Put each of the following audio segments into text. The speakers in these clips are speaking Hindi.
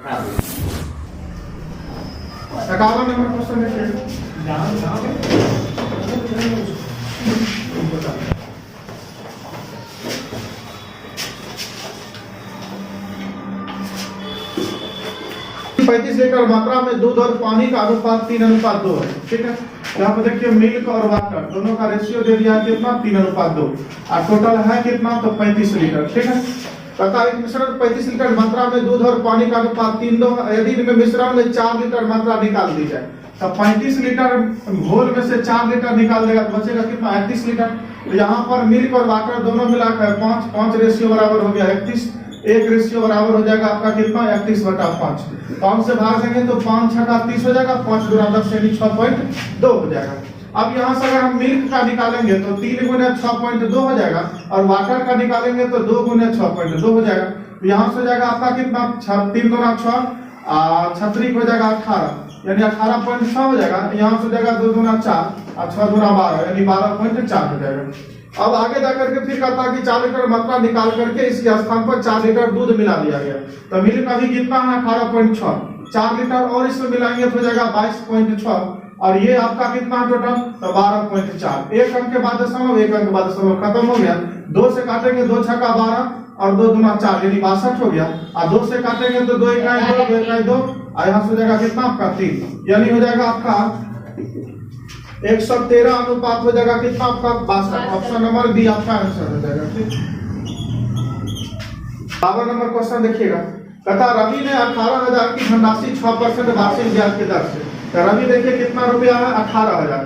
51 नंबर क्वेश्चन देखिए। 35 लीटर मात्रा में दूध और पानी का अनुपात 3:2 है। ठीक है, यहाँ पे देखिए मिल्क और वाटर दोनों का रेशियो दे दिया है कितना, 3:2 और टोटल है कितना, तो 35 लीटर। ठीक है, पता है मिश्रण 35 लीटर मात्रा में दूध और पानी का अनुपात 3:2, यदि इनमें मिश्रण में 4 लीटर मात्रा निकाल दी जाए तो 35 लीटर घोल में से 4 लीटर निकाल देगा तो बचेगा कितना, 38 लीटर। तो यहाँ पर मिल्क और वाटर दोनों मिलाकर 5 रेशियो बराबर हो गया 31, 1 रेशियो बराबर हो जाएगा आपका कितना, 31/5। 5 से भाग देंगे तो 5 छका 30 हो जाएगा, 5 गुना 10 यानी 6.2 हो जाएगा। अब यहाँ से अगर हम मिल्क का निकालेंगे तो 3 गुना 6.2 हो जाएगा और वाटर का निकालेंगे तो 2 गुना 6.2 हो जाएगा। तो यहाँ से हो जाएगा आपका कितना, 3 गुना 6 36 हो जाएगा 18 यानी 18.6 हो जाएगा। यहाँ से हो जाएगा 2 गुना 4 और 6 गुना 12 यानी 12.4 हो जाएगा। अब आगे जाकर के फिर कहता है कि 4 लीटर मात्रा निकाल करके इसके स्थान पर 4 लीटर दूध मिला दिया गया। तो मिल्क अभी कितना है, 18.6, 4 लीटर और इसमें मिलाएंगे तो हो जाएगा 22.6 और ये आपका कितना टोटल, तो 12.4। एक अंक के बाद दशमलव, एक अंक के बाद दशमलव खत्म हो गया। 2 से काटेंगे 2 छक्का 12 और 2 गुना 4 यानी 62 हो गया। और 2 से काटेंगे तो 2 इकाई 2, 2 इकाई 2 और यहाँ से हो जाएगा कितना आपका 3 यानी हो जाएगा आपका 113 अनुपात हो जाएगा कितना आपका 62। ऑप्शन नंबर बी आपका आंसर हो जाएगा। ठीक, 52 नंबर क्वेश्चन देखिएगा। कहता रवि ने 18,000 की धनराशि 6% वार्षिक ब्याज के दर से, तो रवि देखिए कितना रुपया है, 18,000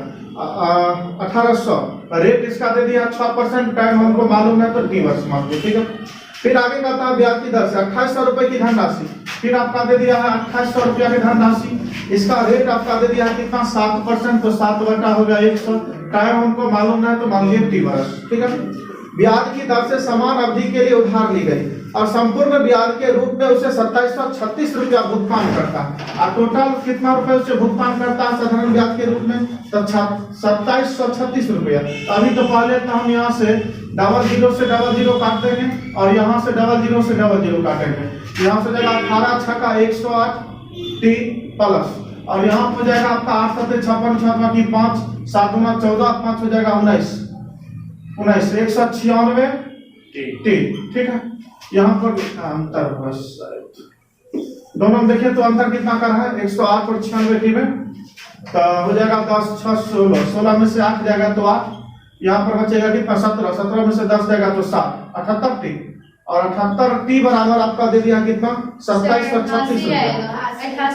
रेट इसका दे दिया 6%, टाइम हमको मालूम है तो टी वर्ष मान लो। ठीक है, फिर आगे कहता है ब्याज की दर से 2800 रुपए की धनराशि, फिर आपका दे दिया है 2800 रुपया की धनराशि, इसका रेट आपका दे दिया है कितना, 7%, तो 7 बटा हो गया 100, टाइम हमको मालूम है तो मान लीजिए टी वर्ष। ठीक है, ब्याज की दर से समान अवधि के लिए उधार ली गई और संपूर्ण ब्याज के रूप में उसे 2736 रुपया भुगतान करता है और टोटल कितना रुपए उसे भुगतान करता है साधारण ब्याज के रूप में, तो 2736 रुपया। अभी तो पहले तो हम यहाँ से 00 से 00 काट देंगे और यहाँ से 00 से 00 काटेंगे। यहाँ से जाएगा 18 छक्का 108 टी प्लस और यहाँ हो जाएगा आपका 8 7 56 6 की 5 7 गुना 14 5 हो जाएगा 19 196 टी। ठीक है, यहाँ पर अंतर बस दोनों में देखिए तो अंतर कितना कर है, 108 और 96 टी में, तो हो जाएगा 10 6 16, 16 में से 8 जाएगा तो 8, यहाँ पर बचेगा कितना 17, 17 में से 10 जाएगा तो 7, 78 टी और 78 टी बराबर आपका दे दिया कितना, 2736 रुपया।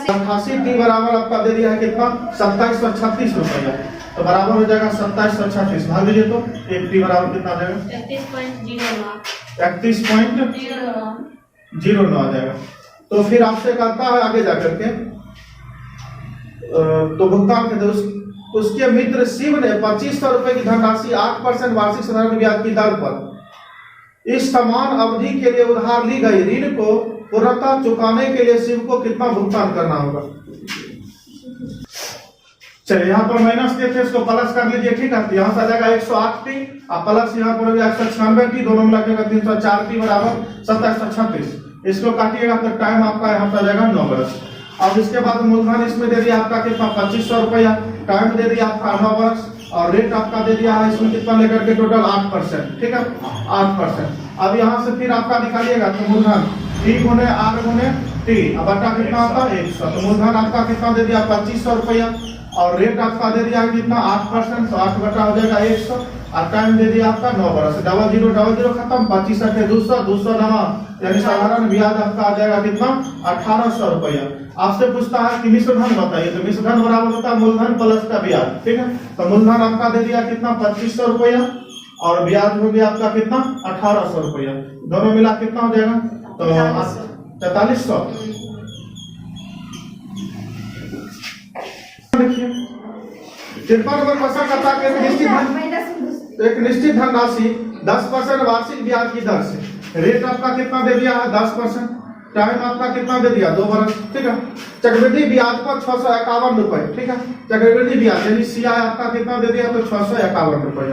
88 टी बराबर आपका दे दिया है कितना, 2736 रुपया, तो बराबर हो जाएगा 2736, भाग दीजिए तो 1 टी बराबर कितना आ जाएगा, 31.09 आ जाएगा। तो फिर आपसे कहता है आगे जाकर के तो भुगतान के उसके मित्र शिव ने 2500 रुपए की धनराशि 8% वार्षिक साधारण ब्याज की दर पर इस समान अवधि के लिए उधार ली गई ऋण को पूर्णतः चुकाने के लिए शिव को कितना भुगतान करना होगा। चलिए यहाँ पर माइनस देते इसको प्लस कर लीजिए। ठीक है, यहाँ से आ जाएगा 108 टी और प्लस यहाँ पर हो गया 196 टी, दोनों मिला के 304 टी बराबर 2736। इसको काटिएगा तो टाइम आपका यहाँ पे आ जाएगा 9 वर्ष। अब इसके बाद मूलधन इसमें दे दिया आपका कितना, 2500 रुपया, टाइम दे दिया आपका 9 वर्ष और रेट आपका दे दिया है इसमें कितना लेकर के टोटल 8%। ठीक है, 8%। अब यहाँ से फिर आपका निकालिएगा तो मूलधन टी गुने आर गुने टी, अब बटा कितना होता है 100, तो मूलधन आपका कितना दे दिया 2500 रुपया और रेट आपका दे दिया कितना 8%, तो 8 बटा हो जाएगा 100 और टाइम दे दिया आपका 9 वर्ष। 00 खत्म, 25 8 200 200 नवा यानी साधारण ब्याज आपका आ जाएगा कितना 1800 रुपया। आपसे पूछता है कि मिश्र धन बताइए, तो मिश्र धन बराबर होता है मूलधन प्लस का ब्याज। ठीक है, तो मूलधन आपका दे दिया कितना 2500 रुपया और ब्याज हो गया आपका कितना 1800 रुपया, दोनों मिला कितना हो जाएगा तो 4300। देखिए 53 नंबर क्वेश्चन करता है एक निश्चित धनराशि 10% वार्षिक ब्याज की दर से, रेट आपका कितना दे दिया है 10%, टाइम आपका कितना दे दिया 2 वर्ष। ठीक है, चक्रवृद्धि ब्याज पर 651 रुपए। ठीक है, चक्रवृद्धि ब्याज यानी सीआई आपका कितना दे दिया तो 651 रुपए।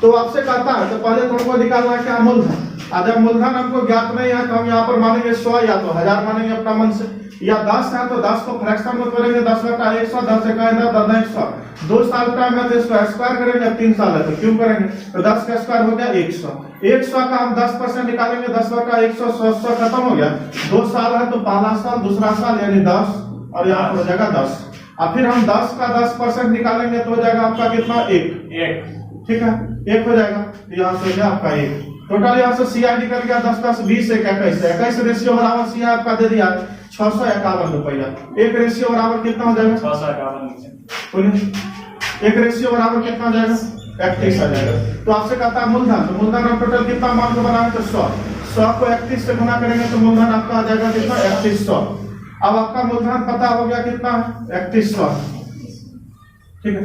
तो आपसे कहता है तो पहले तुमको निकालना है क्या मूलधन, जब मूलधन हमको ज्ञात नहीं है तो हम यहाँ पर मानेंगे 100 या तो 1000 मानेंगे अपना मन से, या 10 है तो 10 को फ्रैक्शन में करेंगे 10 बटा 100, 10 का 100, 2 साल टाइम है तो इसको स्क्वायर करेंगे, 3 साल है तो क्यूब करेंगे, तो 10 का स्क्वायर हो गया 100। 100 का हम 10% निकालेंगे, 10 बटा 100, 100 खत्म हो गया। 2 साल है तो पहला साल, दूसरा साल यानी 10 और यहाँ पर हो जाएगा 10। और फिर हम 10 का 10% निकालेंगे तो हो जाएगा आपका कितना 1, ठीक है 1 हो जाएगा, यहाँ से हो गया आपका 1। टोटल यहाँ से सीआई निकल गया 10 10 20 21 रेशियो बराबर सीआई आपका दे दिया 651 रुपया। एक रेशियो बराबर कितना हो जाएगा 651, एक रेशियो बराबर कितना हो जाएगा 31 आ जाएगा। तो आपसे कहता है मूलधन, तो मूलधन हम टोटल कितना मान को बनाए तो 100 को 31 से गुना करेंगे तो मूलधन आपका आ जाएगा कितना 3100। अब आपका मूलधन पता हो गया कितना है 3100, ठीक है।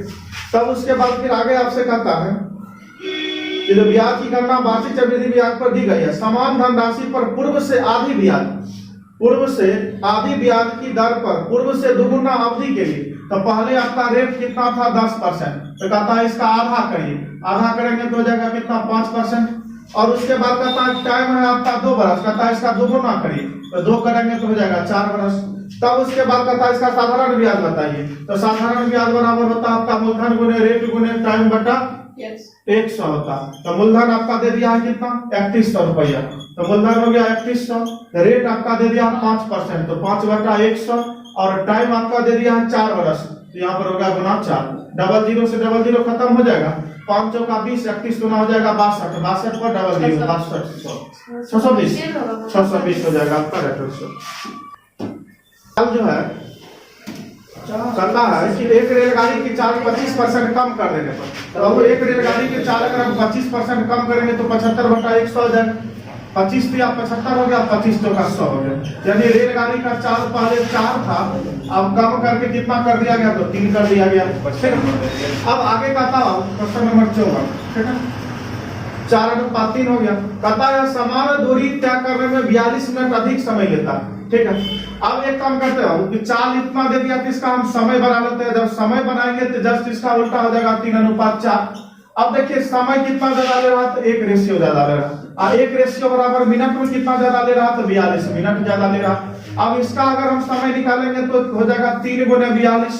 तब उसके बाद फिर आगे आपसे कहता है कि जो ब्याज की गणना वार्षिक चक्रवृद्धि ब्याज पर दी गई है, समान धनराशि पर पूर्व से आधी ब्याज, पूर्व से आधी ब्याज की दर पर पूर्व से दुगुना अवधि के लिए, तो पहले आपका रेट कितना था 10%, तो कहता है इसका आधा करिए, आधा करेंगे तो हो जाएगा कितना 5%। और उसके बाद कहता है टाइम है आपका 2 वर्ष, कहता है इसका दुगुना करिए, तो 2 करेंगे तो हो जाएगा 4 वर्ष। तब उसके बाद कहता है इसका साधारण ब्याज बताइए, तो साधारण ब्याज बराबर होता है आपका मूलधन गुने रेट गुने टाइम बटा 100 होता। तो मूलधन आपका दे दिया है कितना 3100 रुपया, तो मूलधन हो गया 3100, रेट आपका दे दिया 5%, तो 5 बटा 100, और टाइम आपका दे दिया है 4 वर्ष, तो यहाँ पर हो गया गुना 4, डबल जीरो से डबल जीरो खत्म हो जाएगा, 5 चौका 20, 31 गुना हो जाएगा 62, 62 पर डबल जीरो 62, 620 हो जाएगा आपका रेट। अब जो है करना है कि एक रेलगाड़ी की चाल 25% कम कर देने पर, तो अब एक रेलगाड़ी की चाल अगर हम 25% कम करेंगे तो 75 बटा 100 हो जाएगा, 25 तो 75 हो गया, 25 तो का 100 हो गया, यानी रेलगाड़ी का चाल पहले 4 था, अब कम करके कितना कर दिया गया तो 3 कर दिया गया। अब आगे कहता हूँ क्वेश्चन नंबर 14, ठीक है 4:3 हो गया। कहता है समान दूरी तय करने में 42 मिनट अधिक समय लेता है, ठीक है। अब एक काम करते हो कि चाल इतना दे दिया कि इसका हम समय बना लेते हैं, जब समय बनाएंगे तो जस्ट इसका उल्टा हो जाएगा 3:4। अब देखिए समय कितना ज्यादा ले रहा तो 1 रेशियो ज्यादा ले रहा, और 1 रेशियो बराबर मिनट में कितना ज्यादा ले रहा तो 42 मिनट ज्यादा ले रहा। अब इसका अगर हम समय निकालेंगे तो हो जाएगा 3 गुने 42,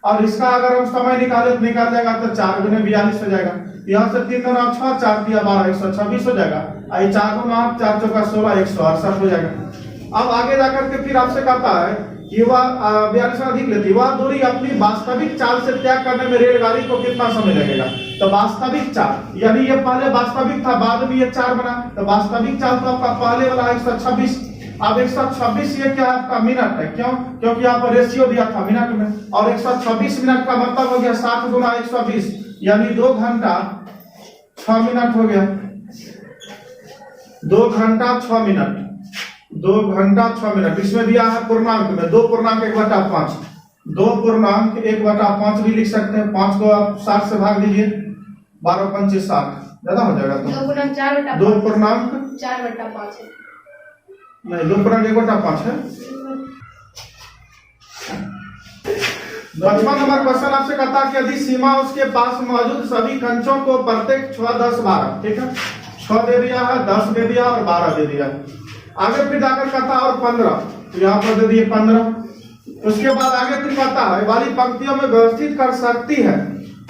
और इसका अगर हम समय निकाले तो निकाल जाएगा तो 4 गुने 42 हो जाएगा। यहाँ से 3 गुना 6, 4 दिया 12, 126 हो जाएगा, 4 गुना 8, 4 चौका 16, 168 हो जाएगा। अब आगे जाकर के फिर आपसे कहता है कि वह 42 अधिक लेती, वह दूरी अपनी वास्तविक चाल से तय करने में रेलगाड़ी को कितना समय लगेगा, तो वास्तविक चाल यानी ये पहले वास्तविक था बाद में ये 4 बना, तो वास्तविक चाल तो आपका पहले वाला 126, अब 126 ये क्या है आपका मिनट है, क्यों क्योंकि यहाँ पर रेशियो दिया था मिनट में, और 126 मिनट का मतलब हो गया 60 गुना 120, यानी 2 घंटा 6 मिनट हो गया, 2 घंटा 6 मिनट, 2 घंटा 6 मिनट। इसमें दिया है पूर्णांक में 2 पूर्णांक 1/5, 2 पूर्णांक 1/5 भी लिख सकते हैं, 5 को आप 60 से भाग दीजिए, 12 पंचे 60 ज्यादा हो जाएगा, तो 2 पूर्णांक 4/5 नहीं 2 पूर्णांक 1/5 है। 55 नंबर क्वेश्चन आपसे कहता है कि यदि सीमा उसके पास मौजूद सभी कंचों को प्रत्येक 6, 10, 12, ठीक है 6 दे दिया है, 10 दे दिया और 12 दे दिया। आगे फिर जाकर कहता है और 15, तो यहाँ पर दे दिए 15। उसके बाद आगे फिर कहता है वाली पंक्तियों में व्यवस्थित कर सकती है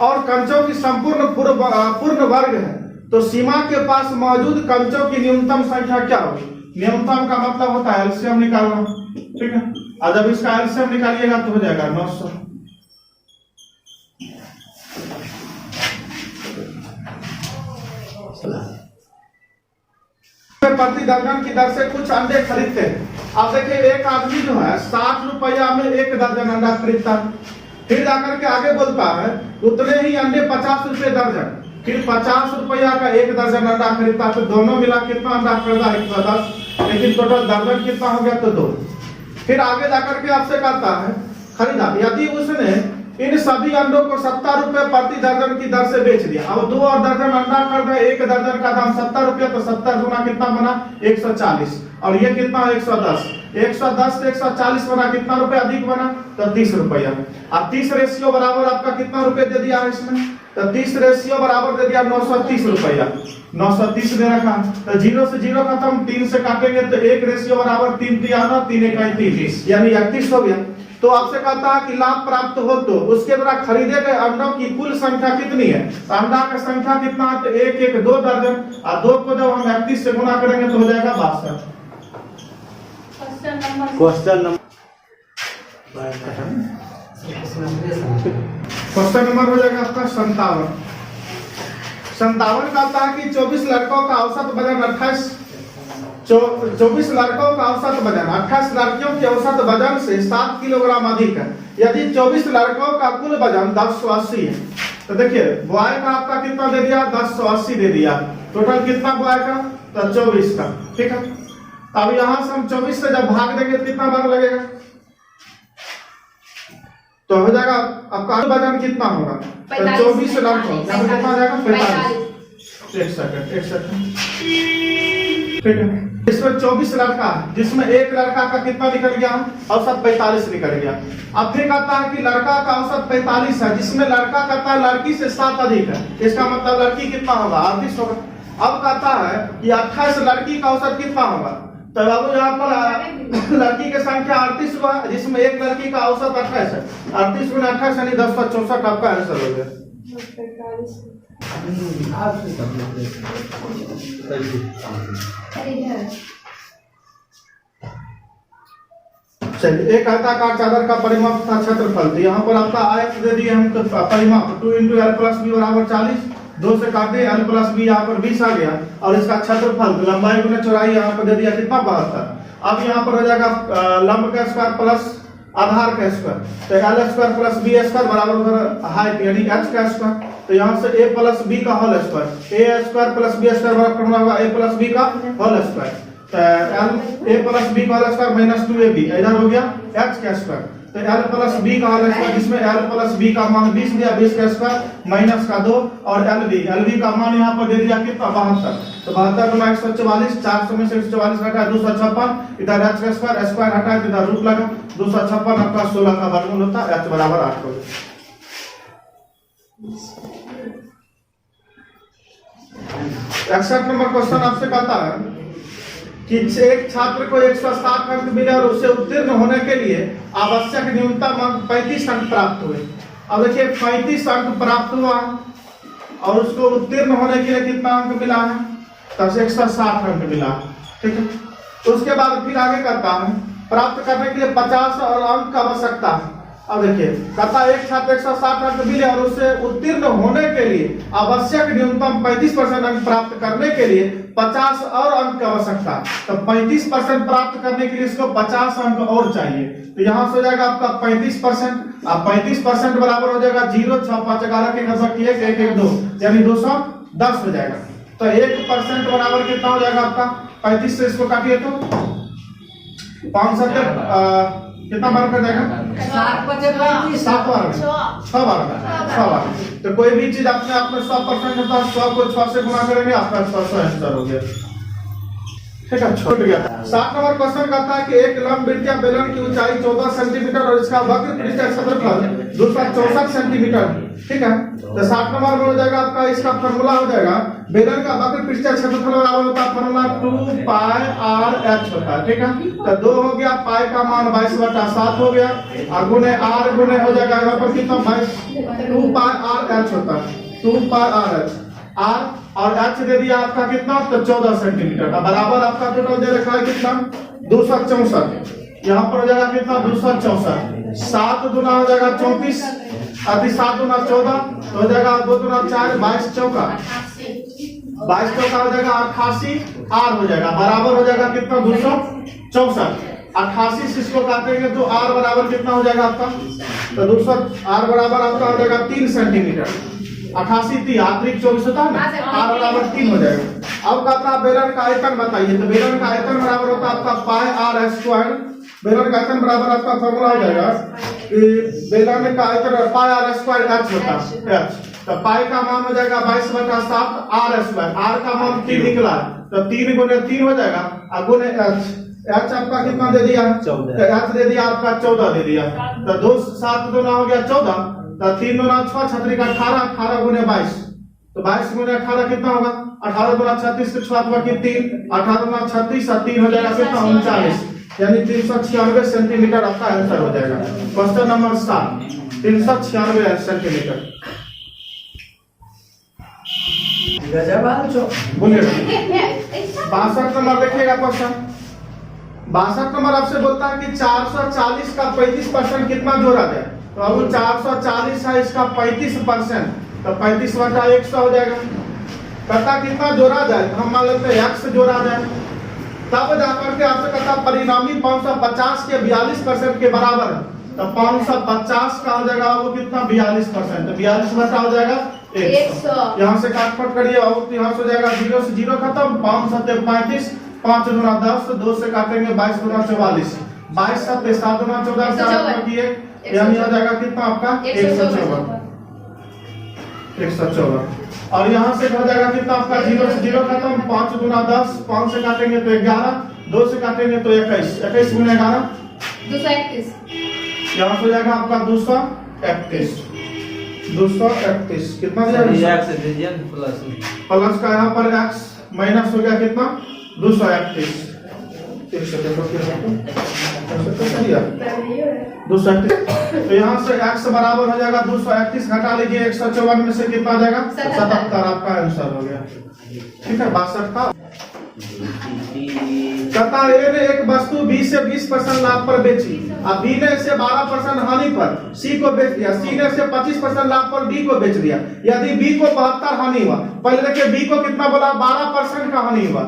और कंचों की संपूर्ण पूर्ण वर्ग है, तो सीमा के पास मौजूद कंचों की न्यूनतम संख्या क्या होगी। न्यूनतम का मतलब होता है एलसीएम निकालना, ठीक है, और जब इसका एलसीएम निकालिएगा तो हो जाएगा 900। प्रति दर्जन की दर से कुछ अंडे खरीदते हैं। अब देखिए एक आदमी जो है 60 रुपया में 1 दर्जन अंडा खरीदता है, फिर जाकर के आगे बोलता है उतने ही अंडे 50 रुपए दर्जन, फिर 50 रुपया का 1 दर्जन अंडा खरीदता है, तो दोनों मिला कितना अंडा खरीदा 110, लेकिन टोटल दर्जन कितना हो गया तो 2। फिर आगे जाकर के आपसे कहता है खरीदा, यदि उसने इन सभी अंडों को 70 रुपए प्रति दर्जन की दर से बेच दिया। अब 2 और दर्जन अंडा खरीदा, 1 दर्जन का दाम 70 रुपया, तो 70 गुना कितना बना 140, और ये कितना 110, 110 से 140 बना कितना रुपए अधिक बना तो 30 रुपया। अब 30 रेशियो बराबर आपका कितना रुपए दे दिया है इसमें तो 30 रेशियो बराबर दे दिया 930 रुपया, 930 दे रखा। तो 0 से 0 खत्म, 3 से काटेंगे तो 1 रेशियो बराबर 3 3 आना 3 1 30, यानी 31 हो गया। तो आपसे कहता है कि लाभ प्राप्त हो तो उसके द्वारा खरीदे गए अंडों की कुल संख्या कितनी है। अंडा की संख्या कितना है, तो 1 1 2 दर्जन, और 2 को जब हम 31 से गुना करेंगे तो हो जाएगा 62। क्वेश्चन नंबर हो जाएगा आपका 57। 57 कहता है कि 24 लड़कों का औसत वजन 24 लड़कों का औसत वजन 28 लड़कियों के औसत वजन से 7 किलोग्राम अधिक है। यदि 24 लड़कों का कुल वजन 1080 है, तो देखिए बॉय का आपका कितना दे दिया, 1080 दे दिया। टोटल कितना बॉय का, तो 24 का, ठीक है। अब यहां से हम 24 से जब भाग देंगे तो कितना बार लगेगा, तो हो जाएगा आपका वजन कितना होगा, तो 24 लड़कों कितना हो जाएगा 45। एक सेकंड, ठीक है। इसमें 24 लड़का है, जिसमें एक लड़का का कितना निकल गया, औसत 45 निकल गया। अब फिर कहता है कि लड़का का औसत 45 है, जिसमें लड़का कहता है लड़की से 7 अधिक है, इसका मतलब लड़की कितना होगा, 38 होगा। अब कहता है कि 28 लड़की का औसत कितना होगा, तो अब यहाँ पर लड़की की संख्या 38 हुआ, जिसमें एक लड़की का औसत 28 है। 38 गुना 28 यानी 1064 आपका आंसर हो गया। चलिए, एक आयताकार चादर का परिमाप तथा क्षेत्रफल, तो यहाँ पर आपका आयत दे दिए हम, तो परिमाप 2 × l + b बराबर 40, 2 से काटे l + b यहाँ पर 20 आ गया, और इसका क्षेत्रफल तो लंबाई गुना चौड़ाई यहाँ पर दे दिया कितना 72। अब यहाँ पर हो जाएगा लंब का स्क्वायर प्लस आधार का स्क्वायर, तो l² + b² बराबर हाइट यानी h का स्क्वायर। तो यहाँ से a + b का होल स्क्वायर, a² + b² बराबर करना होगा a + b का होल स्क्वायर। तो a + b का होल स्क्वायर - 2ab, इधर हो गया h का स्क्वायर। तो l + b का होल स्क्वायर, जिसमें l + b का मान 20 दिया, 20 का स्क्वायर माइनस का 2, और lb का मान यहाँ पर दे दिया कितना 72। तो 72 गुना 144, 400 में से 144 घटा 256, इधर h का स्क्वायर हटाए तो इधर रूट लगा 256, आपका 16 का वर्गमूल होता है, h बराबर 8 हो गया। 61 नंबर क्वेश्चन आपसे कहता है कि एक छात्र को 160 अंक मिले और उसे उत्तीर्ण होने के लिए आवश्यक न्यूनतम अंक 35 अंक प्राप्त हुए। अब देखिए 35 अंक प्राप्त हुआ और उसको उत्तीर्ण होने के लिए कितना अंक मिला है, तब 160 अंक मिला, ठीक है। उसके बाद फिर आगे करता है प्राप्त करने के लिए 50 और अंक का आवश्यकता है। अब देखिए कहता है एक छात्र 160 अंक मिले और उसे उत्तीर्ण होने के लिए आवश्यक न्यूनतम 35% अंक प्राप्त करने के लिए 50 और अंक की आवश्यकता। तो 35% प्राप्त करने के लिए इसको 50 अंक और चाहिए। तो यहाँ से हो जाएगा आपका 35%, अब 35% बराबर हो जाएगा 0 6 5 11 के 1 1 1 2 यानी 210 हो जाएगा। तो 1% बराबर कितना हो जाएगा आपका, 35 से इसको काटिए तो 5 7 कितना बार कर जाएगा, 7 बार 6 बार। तो कोई भी चीज अपने आप में 100% होता है, 100 को 6 से गुना करेंगे आपका 100 आंसर हो गया, ठीक है। छूट गया। 7 नंबर क्वेश्चन कहता है कि एक लंबवृत्तीय बेलन की ऊंचाई 14 सेंटीमीटर और इसका वक्र पृष्ठ क्षेत्रफल 264 सेंटीमीटर, ठीक है। तो 7 नंबर में हो जाएगा आपका, इसका फार्मूला हो जाएगा बेलन का वक्र पृष्ठ क्षेत्रफल बराबर होता है फार्मूला 2πr(h) होता है, ठीक है। तो 2 हो गया, पाई का मान 22/7 हो गया, और गुने r गुने हो जाएगा यहाँ पर कितना 22, 2πr(h) होता है, 2πr(h) r और h दे दिया आपका कितना, तो 14 सेंटीमीटर का बराबर आपका टोटल दे रखा है कितना 264। यहाँ पर हो जाएगा कितना 264, 7 दूना हो जाएगा 34, 7 दूना 14, तो हो जाएगा 2 दूना 4, 22 चौका 22 चौका हो जाएगा 88, r हो जाएगा बराबर हो जाएगा कितना 264। 88 से इसको काटेंगे तो r बराबर कितना हो जाएगा आपका, तो 200 r बराबर आपका हो जाएगा 3 सेंटीमीटर। 88 3 आंतरिक 24 होता है ना, r बराबर 3 हो जाएगा। अब कहता है बेलन का आयतन बताइए, तो बेलन का आयतन बराबर होता है आपका πr²। बेलन का आयतन बराबर आपका फॉर्मूला हो जाएगा कि बेलन का आयतन πr² h होता है, h। तो पाई का मान हो जाएगा 22/7 r², r का मान 3 निकला, तो 3 गुने 3 हो जाएगा, और गुने h आपका कितना दे दिया 14, तो h दे दिया आपका 14 दे दिया, तो 2 7 2 हो गया 14, तो 3 दूना 6, 6 का 18, 18 गुने 22, तो 22 गुने 18 कितना होगा? 18 दूना 36 के 6 की 3, 18 दूना 36 और 3 हो जाएगा कितना? 39, यानी 396 सेंटीमीटर आपका आंसर हो जाएगा। Question number 7, 396 centimetre. बोलिए 62 नंबर देखिएगा क्वेश्चन। 62 नंबर आपसे बोलता है कि 440 का 35% कितना जोड़ा जाए? तो अब 440 है, इसका 35%, तो 35 बटा 100 हो जाएगा। कहता कितना जोड़ा जाए? तो हम मान लेते हैं x जोड़ा जाए, तब जाकर के आपसे कहता परिणामी 550 के 42% के बराबर है, तो 550 का हो जाएगा वो कितना? 42%, तो 42 बटा हो जाएगा 100। यहाँ से काटपट करिए और यहाँ से हो जाएगा 0 से 0 खत्म, 5 7 35, 5 दूना 10, 2 से काटेंगे 22 दूना 44, 22 7 7 दूना 14, 4 की 1, यानी हो जाएगा कितना आपका? 114। और यहाँ से हो जाएगा कितना आपका? 0 से 0 खत्म, 5 दूना 10, 5 से काटेंगे तो 11, 2 से काटेंगे तो 21, 21 गुने 11 231, यहाँ से हो जाएगा आपका 231, 231 कितना दिया? प्लस का यहाँ पर x माइनस हो गया कितना? 231। तो यहाँ से x बराबर हो जाएगा 231, घटा लीजिए 154 में से कितना आ जाएगा? 77, आपका आंसर हो गया। ठीक है, 62 का। कहता ए ने एक वस्तु B से 20% लाभ पर बेची, अब B ने इसे 12% हानि पर C को बेच दिया, C ने इसे 25% लाभ पर D को बेच दिया। यदि B को 72 हानि हुआ, पहले देखिए B को कितना बोला? 12% का हानि हुआ।